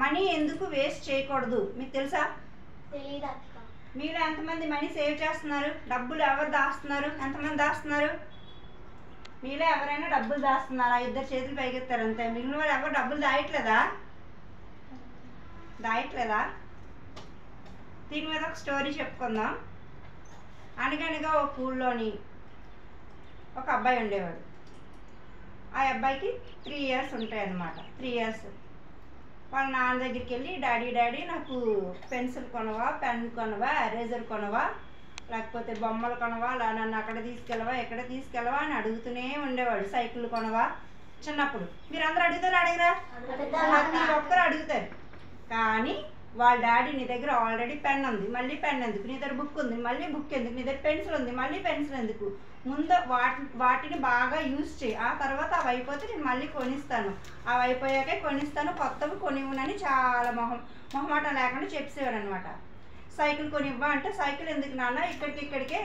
Money ఎందుకు waste చేయకూడదు మీకు తెలుసా? తెలీదు అక్క. మీరు ఎంతమంది మనీ సేవ్ చేస్తున్నారు? డబ్బులు ఎవరు దాస్తున్నారు? ఎంతమంది దాస్తున్నారు? మీలో ఎవరైనా డబ్బులు దాస్తున్నారా? ఇద్దరు చేతులు పైకెత్తారు అంతే. మిగిలిన వాళ్ళు ఎవరు డబ్బులు దాయట్లేదా? దీని మీద ఒక స్టోరీ చెప్పుకుందాం. అనగనగా ఒక ఊళ్ళోని ఒక అబ్బాయి ఉండేవాడు. ఆ అబ్బాయికి 3 ఇయర్స్ ఉంటాయి అన్నమాట. 3 ఇయర్స్ వాళ్ళ నాన్న దగ్గరికి వెళ్ళి డాడీ నాకు పెన్సిల్ కొనవా, పెన్ కొనవా, ఎరేజర్ కొనవా, లేకపోతే బొమ్మలు కొనవా, నన్ను అక్కడ తీసుకెళ్ళవా, ఎక్కడ తీసుకెళ్ళవా అని అడుగుతూనే ఉండేవాడు. సైకిల్ కొనవా. చిన్నప్పుడు మీరు అందరూ అడగరా? ప్రతి ఒక్కరు అడుగుతారు. కానీ వాళ్ళ డాడీ నీ దగ్గర ఆల్రెడీ పెన్ ఉంది, మళ్ళీ పెన్ ఎందుకు? నీ దగ్గర బుక్ ఉంది, మళ్ళీ బుక్ ఎందుకు? నీ దగ్గర పెన్సిల్ ఉంది, మళ్ళీ పెన్సిల్ ఎందుకు? ముందు వాటిని బాగా యూజ్ చేయి, ఆ తర్వాత అవి అయిపోతే నేను మళ్ళీ కొనిస్తాను, అవి అయిపోయాకే కొనిస్తాను, కొత్తవి కొనివ్వనని చాలా మొహమాటం లేకుండా చెప్పేవాడు అనమాట. సైకిల్ కొనివ్వా అంటే సైకిల్ ఎందుకు నాన్న, ఇక్కడికే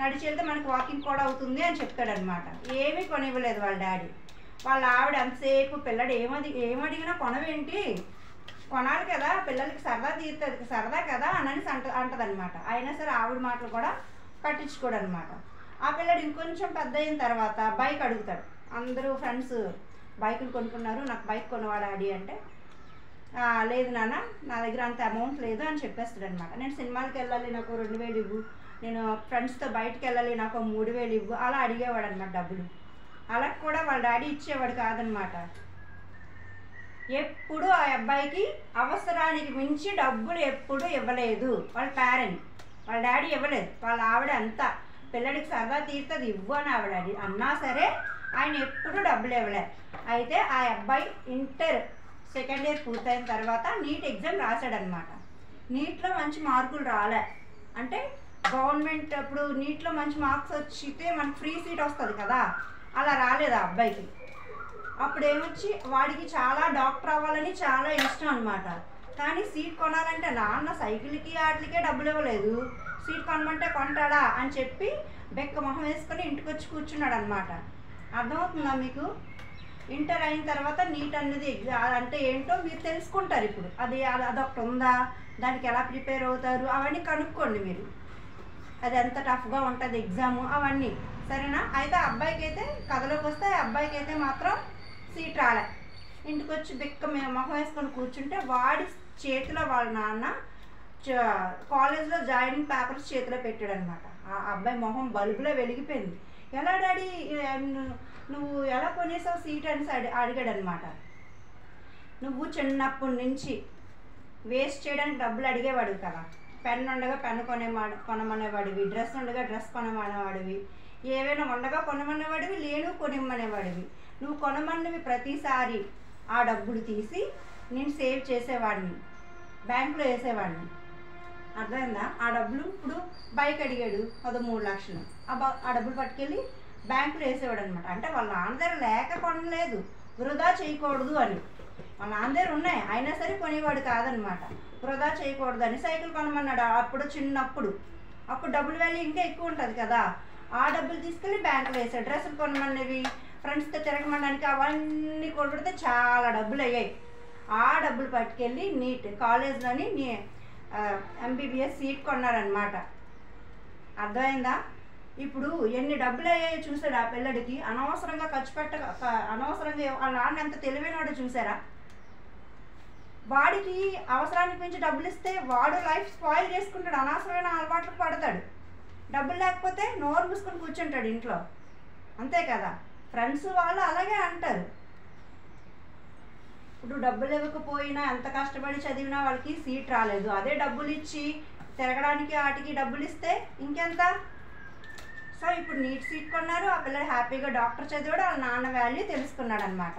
నడిచి వెళ్తే మనకి వాకింగ్ కూడా అవుతుంది అని చెప్తాడనమాట. ఏమీ కొనివ్వలేదు వాళ్ళ డాడీ. వాళ్ళ ఆవిడ ఎంతసేపు పిల్లడు ఏమడిగినా కొనవేంటి, కొనాలి కదా, పిల్లలకి సరదా తీరుతుంది సరదా కదా అని అంటదనమాట. అయినా సరే ఆవిడ మాటలు కూడా పట్టించుకోడు అనమాట. ఆ పిల్లడు ఇంకొంచెం పెద్ద అయిన తర్వాత బైక్ అడుగుతాడు. అందరూ ఫ్రెండ్స్ బైకులు కొనుక్కున్నారు, నాకు బైక్ కొనవా డాడీ అంటే, లేదు నాన్న నా దగ్గర అంత అమౌంట్ లేదు అని చెప్పేస్తాడు అనమాట. నేను సినిమాకి వెళ్ళాలి, నాకు 2000 ఇవ్వు, నేను ఫ్రెండ్స్తో బయటకు వెళ్ళాలి, నాకు 3000 ఇవ్వు, అలా అడిగేవాడు అనమాట డబ్బులు. అలా కూడా వాళ్ళ డాడీ ఇచ్చేవాడు కాదనమాట. ఎప్పుడు ఆ అబ్బాయికి అవసరానికి మించి డబ్బులు ఎప్పుడు ఇవ్వలేదు వాళ్ళ పేరెంట్. వాళ్ళ డాడీ ఇవ్వలేదు. వాళ్ళ ఆవిడ అంతా పిల్లడికి సరదా తీరుతుంది ఇవ్వు అని ఆవిడ అన్నా సరే ఆయన ఎప్పుడు డబ్బులు ఇవ్వలేదు. అయితే ఆ అబ్బాయి ఇంటర్ సెకండ్ ఇయర్ పూర్తయిన తర్వాత నీట్ ఎగ్జామ్ రాశాడనమాట. నీట్లో మంచి మార్కులు రాలే. అంటే గవర్నమెంట్ అప్పుడు నీట్లో మంచి మార్క్స్ వచ్చితే మనకు ఫ్రీ సీట్ వస్తుంది కదా, అలా రాలేదు ఆ అబ్బాయికి. అప్పుడు ఏమొచ్చి వాడికి చాలా డాక్టర్ అవ్వాలని చాలా ఇష్టం అనమాట. కానీ సీట్ కొనాలంటే నాన్న సైకిల్కి వాటికే డబ్బులు ఇవ్వలేదు, సీట్ కొనమంటే కొంటాడా అని చెప్పి బెక్క మొహం వేసుకొని ఇంటికి వచ్చి కూర్చున్నాడు అనమాట. అర్థమవుతుందా మీకు? ఇంటర్ అయిన తర్వాత నీట్ అనేది అంటే ఏంటో మీరు తెలుసుకుంటారు. ఇప్పుడు అదొకటి ఉందా, దానికి ఎలా ప్రిపేర్ అవుతారు అవన్నీ కనుక్కోండి మీరు. అది ఎంత టఫ్గా ఉంటుంది ఎగ్జాము అవన్నీ, సరేనా? అయితే అబ్బాయికి అయితే కథలోకి వస్తే అబ్బాయికి అయితే మాత్రం సీట్ రాలే. ఇంటికి వచ్చి బిక్క మొహం వేసుకొని కూర్చుంటే వాడి చేతిలో వాళ్ళ నాన్న కాలేజ్లో జాయినింగ్ పేపర్స్ చేతిలో పెట్టాడు అనమాట. ఆ అబ్బాయి మొహం బల్బులో వెలిగిపోయింది. ఎలా డాడీ నువ్వు ఎలా కొనేసావు సీట్ అని అడిగాడు అనమాట. నువ్వు చిన్నప్పటి నుంచి వేస్ట్ చేయడానికి డబ్బులు అడిగేవాడు కదా. పెన్ ఉండగా పెన్ కొనమనేవాడివి, డ్రెస్ ఉండగా డ్రెస్ కొనమనేవాడివి, ఏవైనా ఉండగా కొనమనేవాడివి, లేను కొనిమ్మనేవాడివి. నువ్వు కొనమన్నవి ప్రతిసారి ఆ డబ్బులు తీసి నేను సేవ్ చేసేవాడిని, బ్యాంకులో వేసేవాడిని. అర్థమైందా? ఆ డబ్బులు ఇప్పుడు బైక్ అడిగాడు 13 లక్షలు, ఆ డబ్బులు పట్టుకెళ్ళి బ్యాంకులో వేసేవాడు అనమాట. అంటే వాళ్ళ నాన్న దగ్గర లేక కొనలేదు, వృధా చేయకూడదు అని. వాళ్ళ నాన్న దగ్గర ఉన్నాయి అయినా సరే కొనేవాడు కాదనమాట. వృధా చేయకూడదు అని సైకిల్ కొనమన్నాడు అప్పుడు చిన్నప్పుడు. అప్పుడు డబ్బులు వాల్యూ ఇంకా ఎక్కువ ఉంటుంది కదా. ఆ డబ్బులు తీసుకెళ్ళి బ్యాంకులో వేసాడు. డ్రెస్సులు కొనమన్నవి, ఫ్రెండ్స్తో తిరగమనడానికి అవన్నీ కొనిపెడితే చాలా డబ్బులు అయ్యాయి. ఆ డబ్బులు పట్టుకెళ్ళి నీట్ కాలేజ్లోని MBBS సీట్ కొన్నారనమాట. అర్థమైందా? ఇప్పుడు ఎన్ని డబ్బులు అయ్యాయో చూసాడు ఆ పిల్లడికి. అనవసరంగా ఖర్చు అనవసరంగా వాళ్ళ నాన్న ఎంత తెలివైనవాడో చూసారా? వాడికి అవసరానికి మించి డబ్బులు ఇస్తే వాడు లైఫ్ స్పాయిల్ చేసుకుంటాడు, అనవసరమైన అలవాట్లకు పడతాడు. డబ్బులు లేకపోతే నోరు మూసుకొని కూర్చుంటాడు ఇంట్లో, అంతే కదా. ఫ్రెండ్స్ వాళ్ళు అలాగే అంటారు. ఇప్పుడు డబ్బులు ఇవ్వకపోయినా ఎంత కష్టపడి చదివినా వాళ్ళకి సీట్ రాలేదు. అదే డబ్బులు ఇచ్చి తిరగడానికి వాటికి డబ్బులు ఇస్తే ఇంకెంత. సో ఇప్పుడు నీట్ సీట్ కొన్నారు, ఆ పిల్లలు హ్యాపీగా డాక్టర్ చదివాడు, వాళ్ళ నాన్న వాల్యూ తెలుసుకున్నాడు అనమాట.